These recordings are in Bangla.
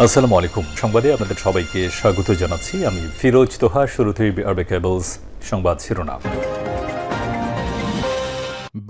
আসসালামু আলাইকুম। সংবাদে আপনাদের সবাইকে স্বাগত জানাচ্ছি। আমি ফিরোজ তোহা। শুরুতেই আরবে কেবলস সংবাদ শিরোনাম।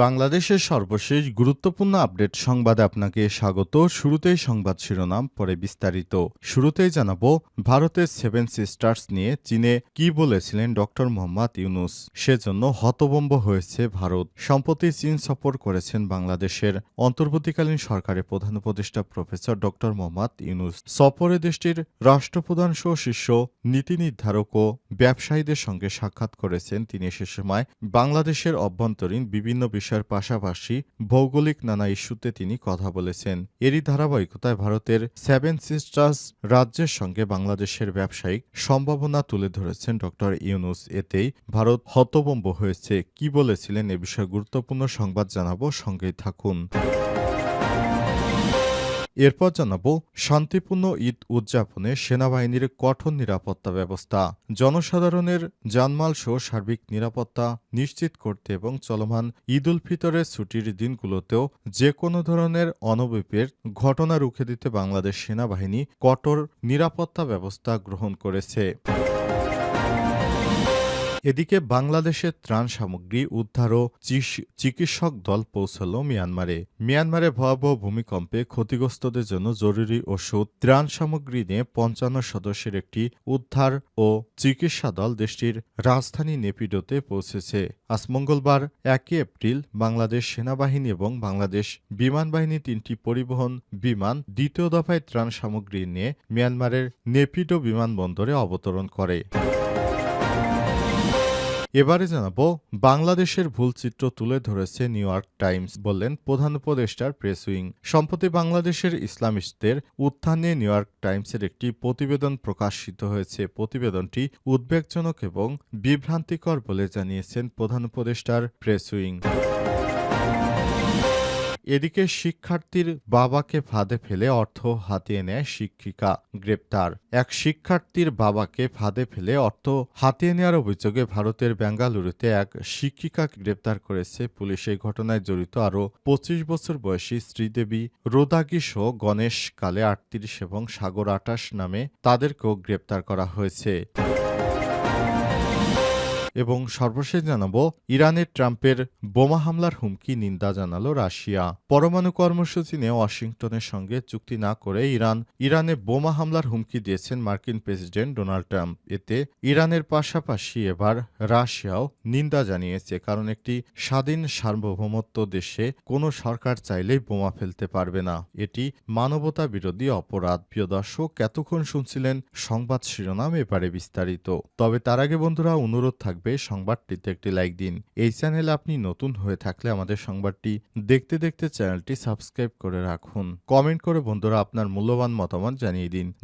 বাংলাদেশের সর্বশেষ গুরুত্বপূর্ণ আপডেট সংবাদে আপনাকে স্বাগত। শুরুতেই সংবাদ শিরোনাম, পরে বিস্তারিত। শুরুতেই জানাবো ভারতের সেভেন সিস্টার্স নিয়ে চীনে কি বলেছিলেন ডক্টর মোহাম্মদ ইউনুস। সেজন্য হতভম্ব হয়েছে ভারত। সম্প্রতি চীন সফর করেছেন বাংলাদেশের অন্তর্বর্তীকালীন সরকারের প্রধান উপদেষ্টা প্রফেসর ডক্টর মোহাম্মদ ইউনুস। সফরে দেশটির রাষ্ট্রপ্রধান সহ শীর্ষ নীতি নির্ধারক ও ব্যবসায়ীদের সঙ্গে সাক্ষাৎ করেছেন তিনি। সে সময় বাংলাদেশের অভ্যন্তরীণ বিভিন্ন বিষয়ের পাশাপাশি ভৌগোলিক নানা ইস্যুতে তিনি কথা বলেছেন। এরই ধারাবাহিকতায় ভারতের সেভেন সিস্টার্স রাজ্যের সঙ্গে বাংলাদেশের ব্যবসায়িক সম্ভাবনা তুলে ধরেছেন ডক্টর ইউনুস। এতেই ভারত হতভম্ব হয়েছে। কি বলেছিলেন এ বিষয়ে গুরুত্বপূর্ণ সংবাদ জানাবো, সঙ্গেই থাকুন। এরপর জানাবো শান্তিপূর্ণ ঈদ উদযাপনে সেনাবাহিনীর কঠোর নিরাপত্তা ব্যবস্থা। জনসাধারণের জানমাল সহ সার্বিক নিরাপত্তা নিশ্চিত করতে এবং চলমান ঈদ উল ফিতরের ছুটির দিনগুলোতেও যে কোনো ধরনের অনভিপ্রেত ঘটনা রুখে দিতে বাংলাদেশ সেনাবাহিনী কঠোর নিরাপত্তা ব্যবস্থা গ্রহণ করেছে। এদিকে বাংলাদেশের ত্রাণ সামগ্রী উদ্ধার ও চিকিৎসক দল পৌঁছল মিয়ানমারে। মিয়ানমারে ভয়াবহ ভূমিকম্পে ক্ষতিগ্রস্তদের জন্য জরুরি ওষুধ, ত্রাণ সামগ্রী নিয়ে ৫৫ সদস্যের একটি উদ্ধার ও চিকিৎসা দল দেশটির রাজধানী নেপিডোতে পৌঁছেছে। আজ মঙ্গলবার ১ এপ্রিল বাংলাদেশ সেনাবাহিনী এবং বাংলাদেশ বিমান বাহিনী ৩টি পরিবহন বিমান দ্বিতীয় দফায় ত্রাণ সামগ্রী নিয়ে মিয়ানমারের নেপিডো বিমানবন্দরে অবতরণ করে। এবারে জানাবো বাংলাদেশের ভুল চিত্র তুলে ধরেছে নিউ ইয়র্ক টাইমস, বললেন প্রধান উপদেষ্টার প্রেস উইং। সম্প্রতি বাংলাদেশের ইসলামিস্টদের উত্থান নিয়ে নিউ ইয়র্ক টাইমসের একটি প্রতিবেদন প্রকাশিত হয়েছে। প্রতিবেদনটি উদ্বেগজনক এবং বিভ্রান্তিকর বলে জানিয়েছেন প্রধান উপদেষ্টার প্রেস উইং। এদিকে শিক্ষার্থীর বাবাকে ফাঁদে ফেলে অর্থ হাতিয়ে নেয় শিক্ষিকা, গ্রেপ্তার। এক শিক্ষার্থীর বাবাকে ফাঁদে ফেলে অর্থ হাতিয়ে নেওয়ার অভিযোগে ভারতের বেঙ্গালুরুতে এক শিক্ষিকাকে গ্রেপ্তার করেছে পুলিশ। এই ঘটনায় জড়িত আরও ২৫ বছর বয়সী শ্রীদেবী রোদাগি সহ গণেশ কালে ৩৮ এবং সাগর ২৮ নামে তাদেরকেও গ্রেপ্তার করা হয়েছে। এবং সর্বশেষ জানাবো ইরানের ট্রাম্পের বোমা হামলার হুমকি নিন্দা জানালো রাশিয়া। পরমাণু কর্মসূচি নিয়ে ওয়াশিংটনের সঙ্গে চুক্তি না করে ইরানে বোমা হামলার হুমকি দিয়েছেন মার্কিন প্রেসিডেন্ট ডোনাল্ড ট্রাম্প। এতে ইরানের পাশাপাশি এবার রাশিয়াও নিন্দা জানিয়েছে, কারণ একটি স্বাধীন সার্বভৌমত্ব দেশে কোনো সরকার চাইলেই বোমা ফেলতে পারবে না। এটি মানবতা বিরোধী অপরাধ। প্রিয় দর্শক, এতক্ষণ শুনছিলেন সংবাদ শিরোনাম, এবারে বিস্তারিত। তবে তার আগে বন্ধুরা অনুরোধ থাকবে সংবাদটিতে একটি লাইক দিন। এই চ্যানেলে আপনি নতুন হয়ে থাকলে আমাদের সংবাদটি দেখতে দেখতে চ্যানেলটি সাবস্ক্রাইব করে রাখুন। কমেন্ট করে বন্ধুরা আপনার মূল্যবান মতামত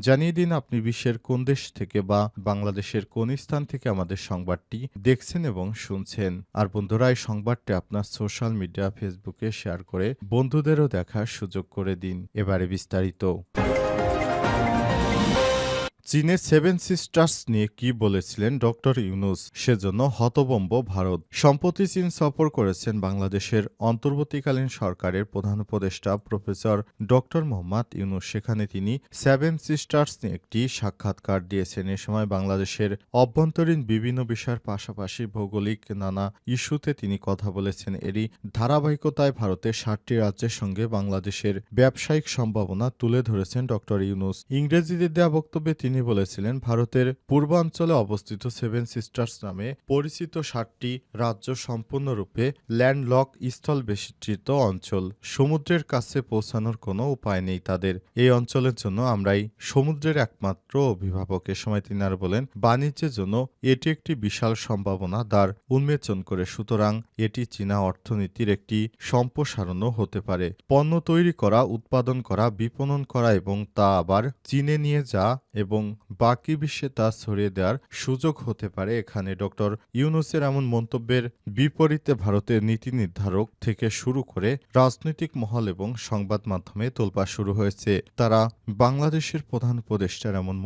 জানিয়ে দিন আপনি বিশ্বের কোন দেশ থেকে বা বাংলাদেশের কোন স্থান থেকে আমাদের সংবাদটি দেখছেন এবং শুনছেন। আর বন্ধুরা, এই সংবাদটি আপনার সোশ্যাল মিডিয়া ফেসবুকে শেয়ার করে বন্ধুদেরও দেখার সুযোগ করে দিন। এবারে বিস্তারিত। চীনের সেভেন সিস্টার্স নিয়ে কি বলেছিলেন ডক্টর ইউনুস, সেজন্য হতভম্ব ভারত। সম্প্রতি চীন সফর করেছেন বাংলাদেশের অন্তর্বর্তীকালীন সরকারের প্রধান উপদেষ্টা প্রফেসর ডক্টর মোহাম্মদ ইউনুস। সেখানে তিনি সেভেন সিস্টার্স নিয়ে একটি সাক্ষাৎকার দিয়েছেন। এ সময় বাংলাদেশের অভ্যন্তরীণ বিভিন্ন বিষয়ের পাশাপাশি ভৌগোলিক নানা ইস্যুতে তিনি কথা বলেছেন। এরই ধারাবাহিকতায় ভারতের ৭টি রাজ্যের সঙ্গে বাংলাদেশের ব্যবসায়িক সম্ভাবনা তুলে ধরেছেন ডক্টর ইউনুস। ইংরেজিতে দেওয়া বক্তব্যে তিনি বলেছিলেন, ভারতের পূর্বাঞ্চলে অবস্থিত সেভেন সিস্টার্স নামে পরিচিত ৭টি রাজ্য সম্পূর্ণরূপে ল্যান্ডলক স্থল বেষ্টিত অঞ্চল। সমুদ্রের কাছে পৌঁছানোর কোনো উপায় নেই তাদের। এই অঞ্চলের জন্য আমরাই সমুদ্রের একমাত্র অভিভাবক। এ সময় তিনি আর বলেন, বাণিজ্যের জন্য এটি একটি বিশাল সম্ভাবনা দ্বার উন্মোচন করে। সুতরাং এটি চীনা অর্থনীতির একটি সম্প্রসারণও হতে পারে। পণ্য তৈরি করা, উৎপাদন করা, বিপণন করা এবং তা আবার চীনে নিয়ে যাওয়া এবং এবং বাকি বিশ্বে তা ছড়িয়ে দেওয়ার সুযোগ হতে পারে। এখানে ডক্টর ইউনূসের এমন মন্তব্যের বিপরীতে ভারতের নীতি নির্ধারক থেকে শুরু করে রাজনৈতিক মহল এবং সংবাদ মাধ্যমে তোলপাড় শুরু হয়েছে। তারা বাংলাদেশের প্রধান উপদেষ্টার এমন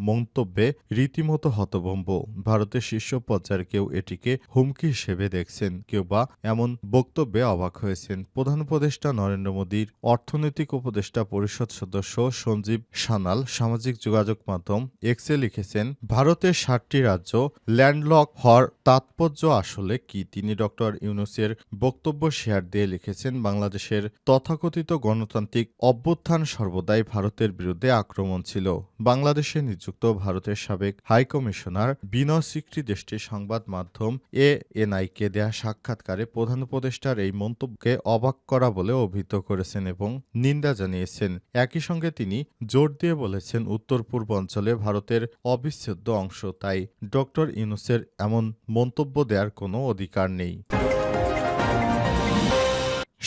মন্তব্যে রীতিমতো হতভম্ব। ভারতের শীর্ষ পর্যায়ের কেউ এটিকে হুমকি হিসেবে দেখছেন, কেউ বা এমন বক্তব্যে অবাক হয়েছেন। প্রধান উপদেষ্টা নরেন্দ্র মোদীর অর্থনৈতিক উপদেষ্টা পরিষদ সদস্য সঞ্জীব সানাল সামাজিক যোগাযোগ মাধ্যম এক্সে লিখেছেন, ভারতের ৭টি রাজ্য ল্যান্ডলক হওয়ার তাৎপর্য আসলে কি? তিনি ডক্টর ইউনূসের বক্তব্য শেয়ার দিয়ে লিখেছেন, বাংলাদেশের তথাকথিত গণতান্ত্রিক অভ্যুত্থান সর্বদাই ভারতের বিরুদ্ধে আক্রমণ ছিল। বাংলাদেশে নিযুক্ত ভারতের সাবেক হাইকমিশনার বিনয় সিকরি দেশটির সংবাদ মাধ্যম এএনআইকে দেয়া সাক্ষাৎকারে প্রধান উপদেষ্টার এই মন্তব্যকে অবাক করা বলে অভিহিত করেছেন এবং নিন্দা জানিয়েছেন। একই সঙ্গে তিনি জোর দিয়ে বলেছেন, উত্তর পূর্ব অঞ্চলে ভারতের অবিচ্ছেদ্য অংশ, তাই ডক্টর ইউনূসের এমন মন্তব্য দেওয়ার কোনো অধিকার নেই।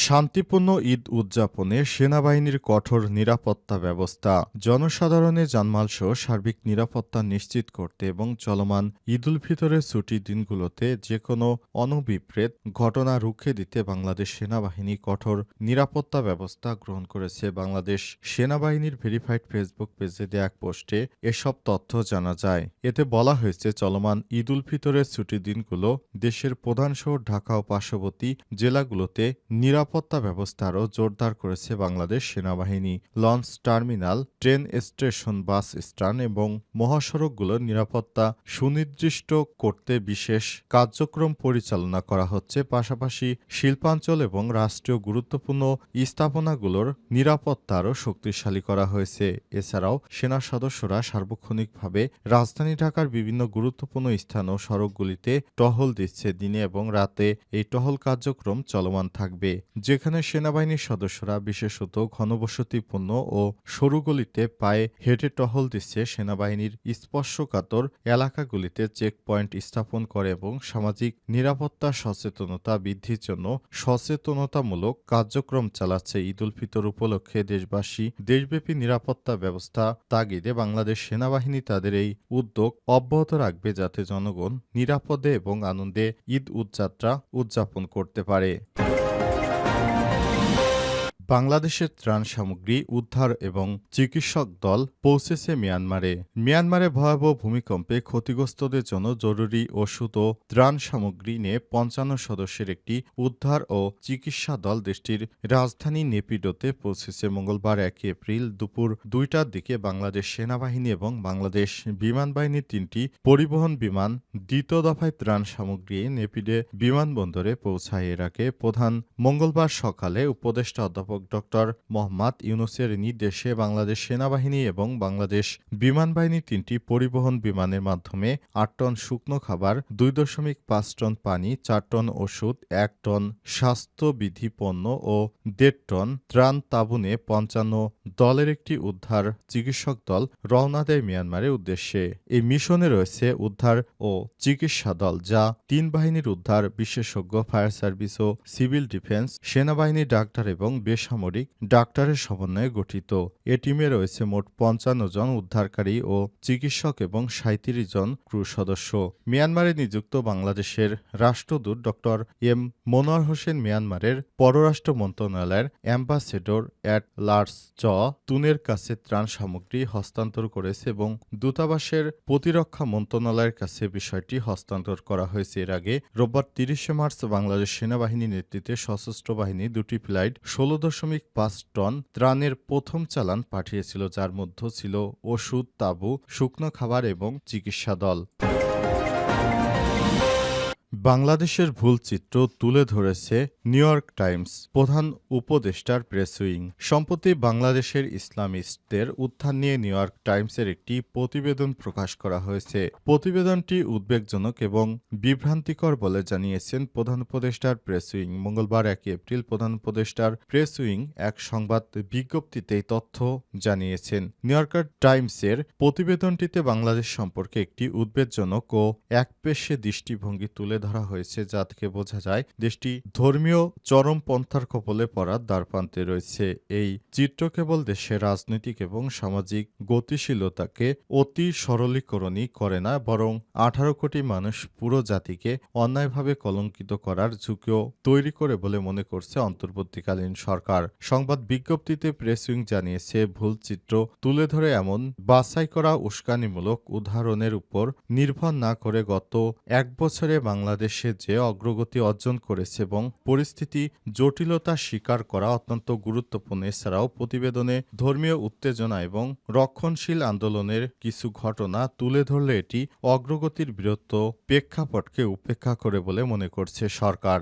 শান্তিপূর্ণ ঈদ উদযাপনে সেনাবাহিনীর কঠোর নিরাপত্তা ব্যবস্থা। জনসাধারণের জানমালসহ সার্বিক নিরাপত্তা নিশ্চিত করতে এবং চলমান ঈদুল ফিতরের ছুটির দিনগুলোতে যেকোনো অনভিপ্রেত ঘটনা রুখে দিতে বাংলাদেশ সেনাবাহিনী কঠোর নিরাপত্তা ব্যবস্থা গ্রহণ করেছে। বাংলাদেশ সেনাবাহিনীর ভেরিফাইড ফেসবুক পেজে দেয়া এক পোস্টে এসব তথ্য জানা যায়। এতে বলা হয়েছে, চলমান ঈদুল ফিতরের ছুটির দিনগুলো দেশের প্রধান শহর ঢাকা ও পার্শ্ববর্তী জেলাগুলোতে নিরাপত্তা ব্যবস্থা আরও জোরদার করেছে বাংলাদেশ সেনাবাহিনী। Launch terminal, train station, bus stand এবং মহাসড়কগুলোর নিরাপত্তা সুনির্দিষ্ট করতে বিশেষ কার্যক্রম পরিচালনা করা হচ্ছে। পাশাপাশি শিল্পাঞ্চল এবং রাষ্ট্রীয় গুরুত্বপূর্ণ স্থাপনাগুলোর নিরাপত্তা আরও শক্তিশালী করা হয়েছে। এছাড়াও সেনা সদস্যরা সার্বক্ষণিকভাবে রাজধানী ঢাকার বিভিন্ন গুরুত্বপূর্ণ স্থান ও সড়কগুলিতে টহল দিচ্ছে। দিনে এবং রাতে এই টহল কার্যক্রম চলমান থাকবে। যেখানে সেনাবাহিনীর সদস্যরা বিশেষত ঘনবসতিপূর্ণ ও সরু গলিতে পায়ে হেঁটে টহল দিচ্ছে, সেনাবাহিনীর স্পর্শকাতর এলাকাগুলিতে চেকপয়েন্ট স্থাপন করে এবং সামাজিক নিরাপত্তা সচেতনতা বৃদ্ধির জন্য সচেতনতামূলক কার্যক্রম চালাচ্ছে। ঈদুল ফিতর উপলক্ষে দেশব্যাপী নিরাপত্তা ব্যবস্থা তাগিদে বাংলাদেশ সেনাবাহিনী তাদের এই উদ্যোগ অব্যাহত রাখবে, যাতে জনগণ নিরাপদে এবং আনন্দে ঈদ উদযাপন করতে পারে। বাংলাদেশের ত্রাণ সামগ্রী উদ্ধার এবং চিকিৎসক দল পৌঁছেছে মিয়ানমারে। মিয়ানমারে ভয়াবহ ভূমিকম্পে ক্ষতিগ্রস্তদের জন্য জরুরি ওষুধ ও ত্রাণ সামগ্রী নিয়ে ৫৫ সদস্যের একটি উদ্ধার ও চিকিৎসা দল দেশটির রাজধানী নেপিডোতে পৌঁছেছে। মঙ্গলবার ১ এপ্রিল দুপুর ২টার দিকে বাংলাদেশ সেনাবাহিনী এবং বাংলাদেশ বিমান বাহিনীর ৩টি পরিবহন বিমান দ্বিতীয় দফায় ত্রাণ সামগ্রী নেপিডে বিমানবন্দরে পৌঁছায়। এর আগে মঙ্গলবার সকালে উপদেষ্টা অধ্যাপক ডক্টর মোহাম্মদ ইউনূসের নির্দেশে বাংলাদেশ সেনাবাহিনী এবং বাংলাদেশ বিমান বাহিনীর ৩টি পরিবহন বিমানের মাধ্যমে ৮ টন শুকনো খাবার, ২.৫ টন পানি, ৪ টন ওষুধ, ১ টন স্বাস্থ্যবিধি পণ্য ও ১.৫ টন ত্রাণ তাঁবুনে ৫৫ দলের একটি উদ্ধার চিকিৎসক দল রওনা দেয় মিয়ানমারের উদ্দেশ্যে। এই মিশনে রয়েছে উদ্ধার ও চিকিৎসা দল, যা ৩ বাহিনীর উদ্ধার বিশেষজ্ঞ, ফায়ার সার্ভিস ও সিভিল ডিফেন্স, সেনাবাহিনীর ডাক্তার এবং বেসামরিক ডাক্তারের সমন্বয়ে গঠিত। এ টিমে রয়েছে মোট ৫৫ জন উদ্ধারকারী ও চিকিৎসক এবং ৩৭ জন ক্রু সদস্য। মিয়ানমারে নিযুক্ত বাংলাদেশের রাষ্ট্রদূত ডক্টর এম মনোয়ার হোসেন মিয়ানমারের পররাষ্ট্র মন্ত্রণালয়ের অ্যাম্বাসেডর অ্যাট লার্জ তুনের কাছে ত্রাণ সামগ্রী হস্তান্তর করেছে এবং দূতাবাসের প্রতিরক্ষা মন্ত্রণালয়ের কাছে বিষয়টি হস্তান্তর করা হয়েছে। এর আগে রোববার ৩০শে মার্চ বাংলাদেশ সেনাবাহিনীর নেতৃত্বে সশস্ত্র বাহিনী ২টি ফ্লাইট ১৬.৫ টন ত্রাণের প্রথম চালান পাঠিয়েছিল, যার মধ্যে ছিল ওষুধ, তাঁবু, শুকনো খাবার এবং চিকিৎসা দল। বাংলাদেশের ভুল চিত্র তুলে ধরেছে নিউ ইয়র্ক টাইমস প্রধান উপদেষ্টার প্রেস উইং। সম্প্রতি বাংলাদেশের ইসলামিস্টদের উত্থান নিয়ে নিউ ইয়র্ক টাইমসের একটি প্রতিবেদন প্রকাশ করা হয়েছে। প্রতিবেদনটি উদ্বেগজনক এবং বিভ্রান্তিকর বলে জানিয়েছেন প্রধান উপদেষ্টার প্রেস উইং। মঙ্গলবার ১ এপ্রিল প্রধান উপদেষ্টার প্রেস উইং এক সংবাদ বিজ্ঞপ্তিতে এই তথ্য জানিয়েছেন। নিউ ইয়র্ক টাইমসের প্রতিবেদনটিতে বাংলাদেশ সম্পর্কে একটি উদ্বেগজনক ও একপেশে দৃষ্টিভঙ্গি তুলে ধরা হয়েছে, যা থেকে বোঝা যায় দেশটি ধর্মীয় চরমপন্থার কবলে পড়ার দ্বারপ্রান্তে রয়েছে। এই চিত্র কেবল দেশের রাজনৈতিক এবং সামাজিক গতিশীলতাকে অতি সরলীকরণই করে না, বরং 18 কোটি মানুষ পুরো জাতিকে অন্যায়ভাবে কলঙ্কিত করার ঝুঁকিও তৈরি করে বলে মনে করছে অন্তর্বর্তীকালীন সরকার। সংবাদ বিজ্ঞপ্তিতে প্রেস উইং জানিয়েছে, ভুল চিত্র তুলে ধরে এমন বাছাই করা উস্কানিমূলক উদাহরণের উপর নির্ভর না করে গত এক বছরে বাংলাদেশে যে অগ্রগতি অর্জন করেছে এবং পরিস্থিতি জটিলতা স্বীকার করা অত্যন্ত গুরুত্বপূর্ণ। এছাড়াও প্রতিবেদনে ধর্মীয় উত্তেজনা এবং রক্ষণশীল আন্দোলনের কিছু ঘটনা তুলে ধরলে এটি অগ্রগতির বৃহত্তর প্রেক্ষাপটকে উপেক্ষা করে বলে মনে করছে সরকার।